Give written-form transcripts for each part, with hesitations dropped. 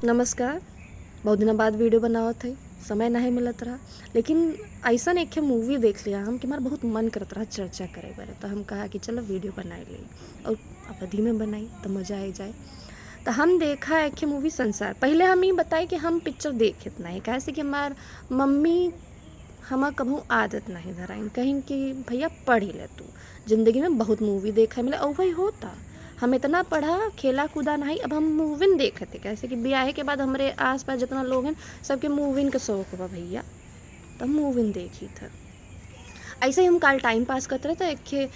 नमस्कार। बहुत दिनों बाद वीडियो बनावत है, समय नहीं मिलत रहा, लेकिन ऐसा एक मूवी देख लिया हम कि हमारा बहुत मन करत रहा चर्चा करे बारे, तो हम कहा कि चलो वीडियो बनाए ले और अवधि में बनाई तो मज़ा आ जाए। तो हम देखा एक मूवी संसार। पहले हम ये बताए कि हम पिक्चर देखत नहीं, कैसे कि हमार मम्मी हमें कभू आदत नहीं धराइन, कहीं कि भैया पढ़ ही ले तू, ज़िंदगी में बहुत मूवी देखा मिले और वही होता। हम इतना पढ़ा खेला कूदा नहीं, अब हम मूविन देखे थे, कैसे कि ब्याह के बाद हमारे आस पास जितना लोग हैं सबके मूविन का शौक बा भैया, तो हम मूविन देखी था। ऐसे ही हम कल टाइम पास करते रहे, तो एक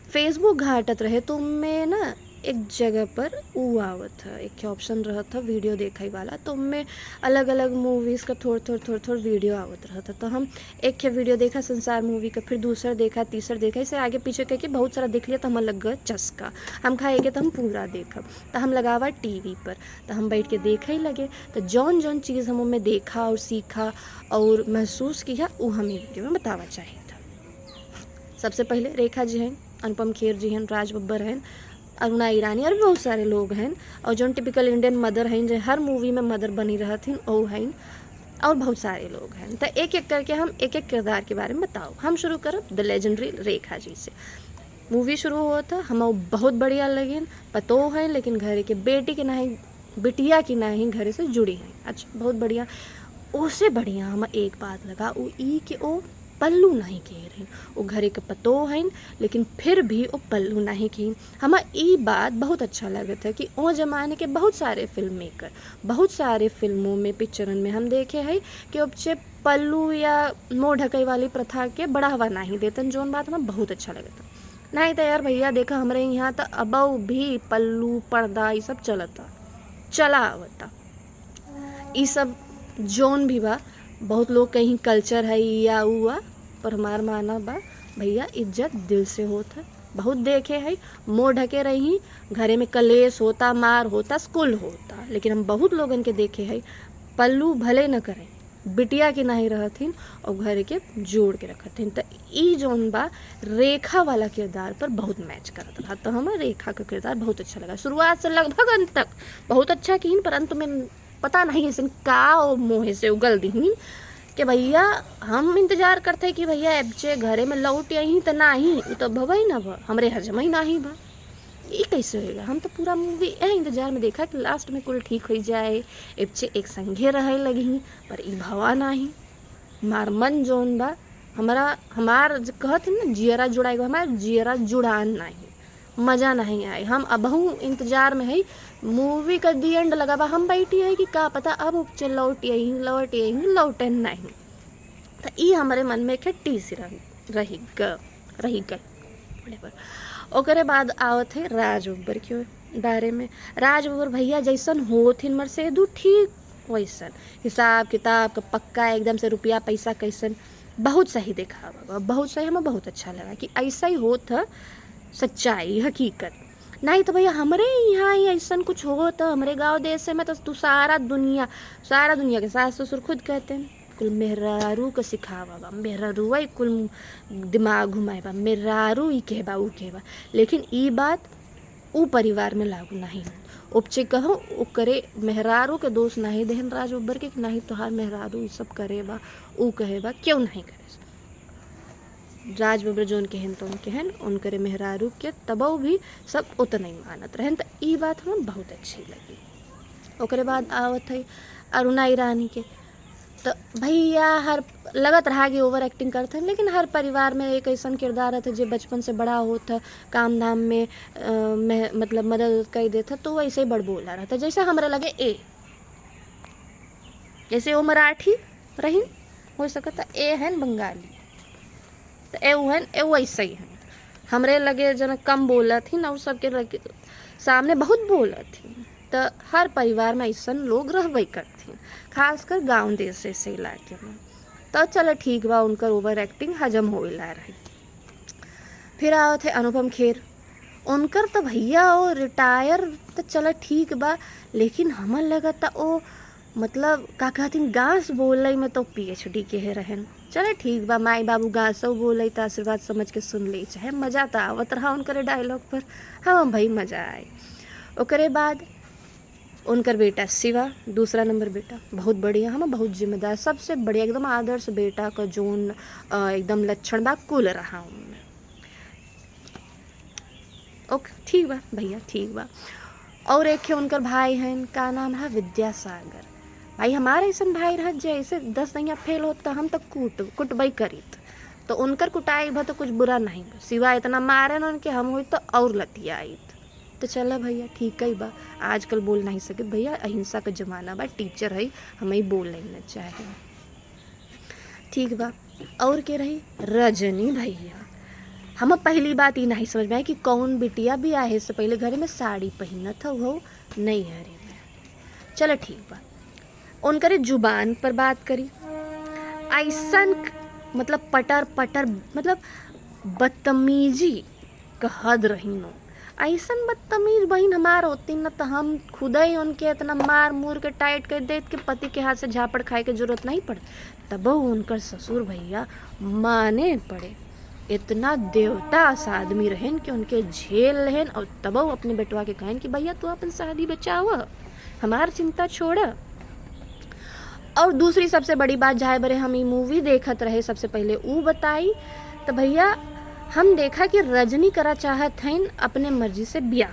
फेसबुक घाटत रहे, तो मैं ना एक जगह पर ऊ आवत था, एक ऑप्शन रहा था वीडियो देखा वाला, तो मैं अलग अलग मूवीज़ का थोड़ वीडियो आवत रहा था। तो हम एक वीडियो देखा संसार मूवी का, फिर दूसरा देखा, तीसरा देखा, इसे आगे पीछे करके बहुत सारा देख लिया, तो हमें लग गया चस्का। हम खाएंगे तो हम पूरा देखब, तो हम लगावा टीवी पर, तो हम बैठ के देखा ही लगे। तो जौन जौन चीज़ हम उनमें देखा और सीखा और महसूस किया वो हम वीडियो में बतावा चाहिए था। सबसे पहले रेखा जी हैं, अनुपम खेर जी हैं, राज बब्बर हैं, अरुणा ईरानी और भी बहुत सारे लोग हैं, और जो टिपिकल इंडियन मदर हैं जो हर मूवी में मदर बनी रहती वो हैं, और बहुत सारे लोग हैं। तो एक एक करके हम एक एक किरदार के बारे में बताओ। हम शुरू करब द लेजेंडरी रेखा जी से। मूवी शुरू हुआ था, हम बहुत बढ़िया लगे, पतो है लेकिन घर के बेटी के नहीं, बिटिया की नहीं घर से जुड़ी हैं। अच्छा बहुत बढ़िया। उससे बढ़िया हम एक बात लगा वो ई कि वो पल्लू नहीं कह रही, वो घरे के पतो हैं लेकिन फिर भी वो पल्लू नहीं कही। हमें ये बात बहुत अच्छा लगा था कि वो ज़माने के बहुत सारे फिल्म मेकर बहुत सारे फिल्मों में पिक्चरन में हम देखे हैं कि अब पल्लू या मुँह ढकई वाली प्रथा के बढ़ावा नहीं देतन, जोन बात हमें बहुत अच्छा लगा था। नहीं तो यार भैया देखा हमारे यहाँ तो अब भी पल्लू पर्दा ये सब चला आवता, ये सब जोन भी बा। बहुत लोग कहीं कल्चर है या हुआ, पर हमार माना बा भैया इज्जत दिल से होत है। बहुत देखे है मुँह ढके रही, घरे में कलेश होता, मार होता, स्कूल होता, लेकिन हम बहुत लोगन के देखे है पल्लू भले न करें, बिटिया की नहीं रहथिन और घर के जोड़ के रखथिन। तो ई जोन बा रेखा वाला किरदार पर बहुत मैच करता था, तो हमें रेखा का किरदार बहुत अच्छा लगा। शुरुआत से लगभग अंत तक बहुत अच्छा की, पर अंत में पता नहीं ऐसे का और मुँह से उगल दी कि भैया हम इंतजार करते कि भैया एबचे घरे में लौट आई तो ना ही तो भवई ना भा हमरे हजम ही ना ही बा, ये कैसे होएगा। हम तो पूरा मूवी यह इंतजार में देखा कि लास्ट में कुल ठीक हो जाए, एबचे एक संगे रहे लगी, पर ई भवा नहीं। हमार मन जोन बा हमार कहते ना जियरा जुड़ाएगा, हमार जियरा जुड़ान नहीं, मज़ा नहीं आए। हम अबहू इंतजार में है मूवी का दी एंड लगा बा, हम बैठी है कि का पता अब चल लौटे नहीं। तो ये हमारे मन में खट्टी सी रही गई। ओकरे बाद आवत है राज बब्बर के बारे में। राज बब्बर भैया जैसन होथिन मर से दू ठीक वैसन, हिसाब किताब का पक्का एकदम से, रुपया पैसा कैसन बहुत सही देखा, बहुत सही। हमें बहुत अच्छा लगा कि ऐसा ही होता, सच्चाई हकीकत नहीं। तो भैया हमारे यहाँ ही ऐसा कुछ हो तो हमारे गांव देश में तो तू सारा दुनिया के सास ससुर खुद कहते हैं कुल मेहरारू का सिखावा बा, मेहरारू कुल दिमाग घुमाए बा, मेहरारू ई कहबा ऊ कहबा, लेकिन ई बात ऊ परिवार में लागू नहीं हो। उपचे कहो वो करे मेहरारू के दोष नहीं देहन राज बब्बर के, नहीं तोहार मेहरारू सब करे बा ऊ कहे बा, क्यों नहीं करे। राज बब्बर जोन कहन तो कहन उनकरे मेहरारू के तबो भी सब उतना ही मानत रहन, तो ये बात हमें बहुत अच्छी लगी। ओकरे बाद आवत है अरुणा ईरानी के। तो भैया हर लगत रहा कि ओवर एक्टिंग करते हैं, लेकिन हर परिवार में एक ऐसा किरदार रहता जो बचपन से बड़ा होता, काम धाम में मतलब मदद कर देता, तो वैसे ही बड़ बोला रहता। जैसे हमारे लगे जैसे वो मराठी रही हो सकता, ए है बंगाली, तो ए वैसे ही है। हमरे लगे जन कम बोला थी ना, सबके सामने बहुत बोला थी। तो हर परिवार में ऐसा लोग रहबे करती, खासकर गांव देश जैसे इलाके में। तो चलो ठीक बा, उनकर ओवर एक्टिंग हजम होइला रही। फिर आओ थे अनुपम खेर। उनकर तो भैया वो रिटायर तो चलो ठीक बा, लेकिन हमें लगा था वो मतलब का कहती गाँस बोल में तो PhD के है रहन। चले ठीक बा, माई बाबू गाँसो बोल तो आशीर्वाद समझ के सुन ले, चाहे मज़ा तो आवत रहा उनकर डायलॉग पर। हाँ भाई मज़ा आए। ओकरे बाद उनकर बेटा शिवा दूसरा नंबर बेटा, बहुत बढ़िया, हम बहुत जिम्मेदार, सबसे बढ़िया एकदम आदर्श बेटा का जोन एकदम लक्षण बा कुल रहा उनमें। ओके ठीक बा भैया, ठीक बा। और एक है उनकर भाई हैं, का नाम है विद्यासागर। भाई हमारे ऐसा भाई रह जैसे 10 नैया फेल होता हम तो कुटबई करीत, तो उनकर कुटाई भा तो कुछ बुरा नहीं बा, सिवा इतना मारे न उनके हम हुई तो और लतिया आई। तो चला भैया ठीक है बा, आजकल बोल नहीं सके भैया, अहिंसा का जमाना बा, टीचर है हमें बोल लेना चाहिए, ठीक बा। और के रही रजनी भैया, हम पहली बात ये नहीं समझ में आई कि कौन बिटिया भी आए से पहले घर में साड़ी पहना था वो नहीं हरे में। चलो ठीक बा, उनकर जुबान पर बात करी, ऐसन मतलब पटर पटर मतलब बदतमीजी का हद रही नो, ऐसन बदतमीज बहन हमार होती न तो हम खुद ही उनके इतना मार मूर के टाइट कर देते कि पति के हाथ से झापड़ खाए के जरूरत नहीं पड़े, तब उनकर ससुर भैया माने पड़े, इतना देवदास आदमी रहन कि उनके झेल रहन, और तब अपने बेटवा के कहन कि भैया तू अपन शादी बचाव, हमार चिंता छोड़। और दूसरी सबसे बड़ी बात जाए बरे हम ये मूवी देखत रहे सबसे पहले वो बताई, तो भैया हम देखा कि रजनी करा चाहत हैं अपने मर्जी से ब्याह,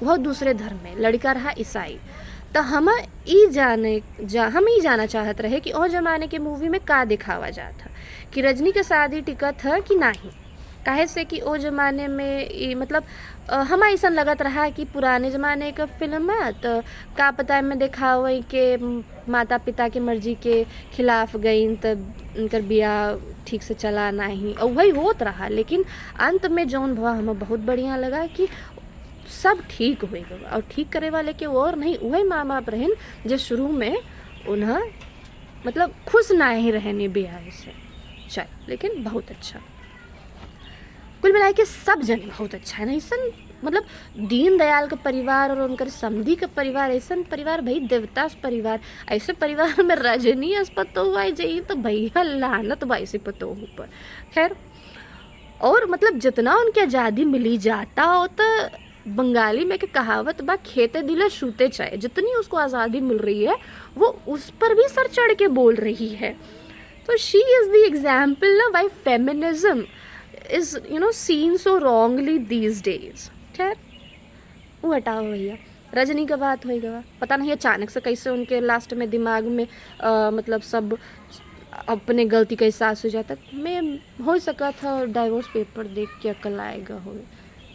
वह दूसरे धर्म में, लड़का रहा ईसाई। तो हम ई जाना चाहत रहे कि ओ जमाने के मूवी में का दिखावा जाता कि रजनी के शादी टिकट है कि नहीं, काहे से कि ओ जमाने में मतलब हम ऐसा लगत रहा कि पुराने ज़माने का फिल्म है, तो का पता में देखा हुई के माता पिता की मर्जी के खिलाफ गई तब उनकर बियाह ठीक से चला नहीं, और वही होत रहा। लेकिन अंत में जौन भवा हमें बहुत बढ़िया लगा कि सब ठीक हुए, और ठीक करे वाले के और नहीं, वही माँ बाप रहन जो शुरू में उन्हें मतलब खुश ना ही रहने बियाह से, चल लेकिन बहुत अच्छा कुल मिला के सब जने बहुत अच्छा है ना। ऐसा मतलब दीन दयाल का परिवार और उनकर समधी का परिवार, ऐसा परिवार भाई देवतास परिवार, ऐसे परिवार में रजनी पतो हुआ जाइए तो भैया लानत भाई से पतो ऊपर। खैर और मतलब जितना उनके आज़ादी मिली जाता हो तो बंगाली में के कहावत बा खेते दिले सूते चाहे, जितनी उसको आज़ादी मिल रही है वो उस पर भी सर चढ़ के बोल रही है। तो शी इज़ द एग्जाम्पल ना why feminism is seen so wrongly these days। खैर वो हटाओ भैया, रजनी का बात होएगा, पता नहीं अचानक से कैसे उनके लास्ट में दिमाग में मतलब सब अपने गलती का एहसास हो जाता। मैं हो सका था डाइवोर्स पेपर देख के अकल आएगा हो,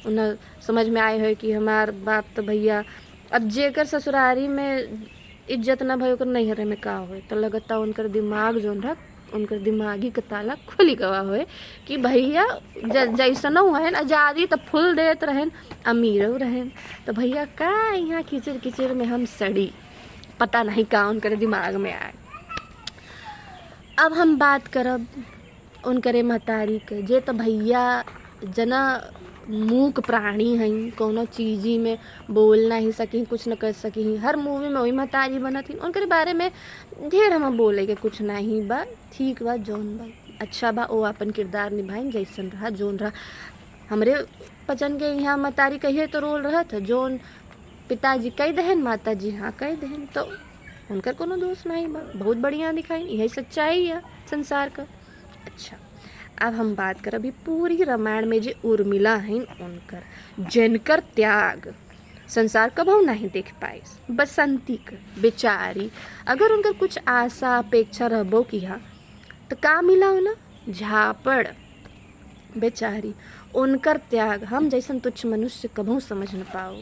उन्हें समझ में आए हो कि हमार बाप तो भैया अब जेकर ससुरारी में इज्जत ना भयो कर नहीं हरे में का हो, तो लगता उनकर दिमाग जो रहा उनकर दिमागी का ताला खुली गवा हुए कि भैया जैसा न हुआ है आज़ादी तो फुल देत रहन, अमीर रहन, तो भैया का यहाँ किचिर किचिर में हम सड़ी, पता नहीं का उनकर दिमाग में आए। अब हम बात करब उनकरे महतारी के, जे तो भैया जना मूक प्राणी हैं, कोनो चीज़ी में बोल नहीं सकी, कुछ न कर सकी, हर मूवी में वही महतारी बनत थी, उनके बारे में ढेर हम बोले के कुछ नहीं बा, ठीक बा जौन बा अच्छा बा वो अपन किरदार निभाएं जैसन रहा जोन रहा। हमरे पचन के यहाँ महतारी कहिए तो रोल रहा था, जोन पिताजी कह दहन माता जी हाँ कह दहन, तो उनकर कोनो दोष नहीं बा, बहुत बढ़िया दिखाई, यही सच्चाई है संसार का। अच्छा अब हम बात कर अभी पूरी रामायण में जो उर्मिला हैं उनकर जिनकर त्याग संसार कबहू नहीं देख पाई, बसंती कर बेचारी अगर उनकर कुछ आशा अपेक्षा रहबो किया तो का मिला हो ना, झापड़ बेचारी उनकर त्याग हम जैसन तुच्छ मनुष्य कबहू समझ न पाओ।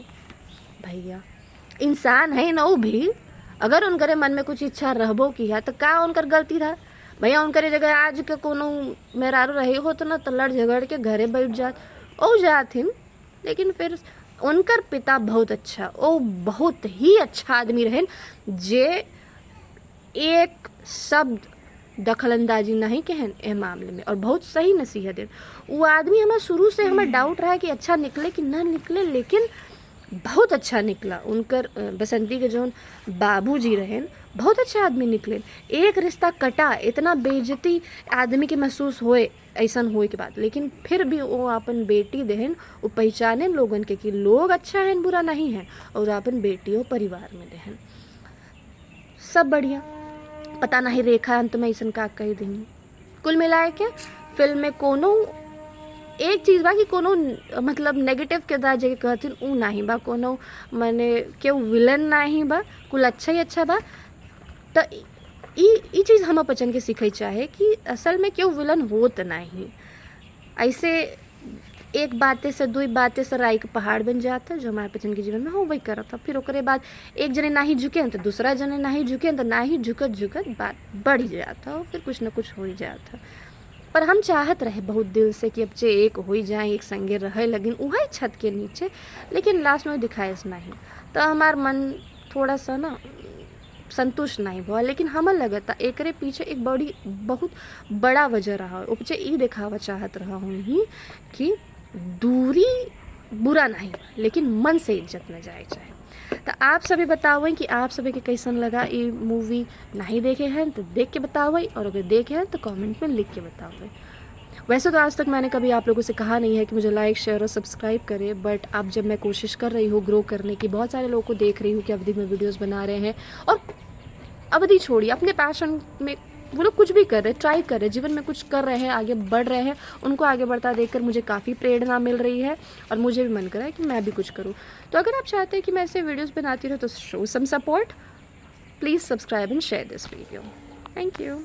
भैया इंसान है ना वो भी, अगर उनकरे मन में कुछ इच्छा रहबो किया तो का उनकर गलती था भैया, उनकरे जगह आज के कोनो मेहरारू रहे हो तो ना तो लड़ झगड़ के घरे बैठ जात ओ जाथिन। लेकिन फिर उनकर पिता बहुत अच्छा, ओ बहुत ही अच्छा आदमी रहन, जे एक शब्द दखलंदाजी नहीं कहन ए मामले में, और बहुत सही नसीहत देन। वो आदमी हमें शुरू से हमें डाउट रहा कि अच्छा निकले कि ना निकले, लेकिन बहुत अच्छा निकला उनकर बसंती के जौन बाबूजी रहन बहुत अच्छे आदमी निकले। एक रिश्ता कटा, इतना बेइज्जती आदमी के महसूस होए ऐसन होए के बाद, लेकिन फिर भी वो अपन बेटी देहन वो पहचाने लोगन के कि लोग अच्छा है बुरा नहीं है, और अपन बेटी वो परिवार में देहन सब बढ़िया। पता नहीं रेखा अंत में ऐसन का कह दी। कुल मिलाए के फिल्म में कोनो एक चीज़ बा कि कोनो मतलब नेगेटिव किरदार जगह कहथिन ऊ नहीं बा, कोनो माने केहू विलन नहीं बा, कुल अच्छा ही अच्छा बा। तो ई चीज़ हम बच्चन के सीखे चाहे कि असल में केहू विलन होत नहीं, ऐसे एक बातें से दुई बातें से राई के पहाड़ बन जाता है जो हमारे बच्चन के जीवन में हो वही करता। फिर ओकरे बाद एक जने ना ही झुके तो दूसरा जने ना ही झुके तो ना ही झुकत झुकत बात बढ़ ही जाता, और फिर कुछ ना कुछ हो ही जाता। पर हम चाहत रहे बहुत दिल से कि अब चे एक हो जाए, एक संगे रहे लगिन वही छत के नीचे, लेकिन लास्ट में दिखाए नहीं तो हमार मन थोड़ा सा ना संतुष्ट नहीं हुआ। लेकिन हमें लगता एकरे पीछे एक बड़ी बहुत बड़ा वजह रहा है। उपचे ई दिखावा चाहत रहा हूँ ही कि दूरी बुरा नहीं लेकिन मन से इज्जत न जाए चाहे। तो आप सभी बताओ कि आप सभी के कैसन लगा ये मूवी। नहीं देखे हैं तो देख के बताओ, और अगर देखे हैं तो कमेंट में लिख के बताओ। वैसे तो आज तक मैंने कभी आप लोगों से कहा नहीं है कि मुझे लाइक शेयर और सब्सक्राइब करें, बट अब जब मैं कोशिश कर रही हूँ ग्रो करने की, बहुत सारे लोगों को देख रही हूँ कि अवधि में वीडियोस बना रहे हैं, और अवधि छोड़िए अपने पैशन में वो लोग कुछ भी कर रहे हैं, ट्राई कर रहे हैं, जीवन में कुछ कर रहे हैं, आगे बढ़ रहे हैं, उनको आगे बढ़ता देखकर मुझे काफ़ी प्रेरणा मिल रही है, और मुझे भी मन कर रहा है कि मैं भी कुछ करूँ। तो अगर आप चाहते हैं कि मैं ऐसे वीडियोस बनाती रहूँ तो show some support, please subscribe and share this video. Thank you.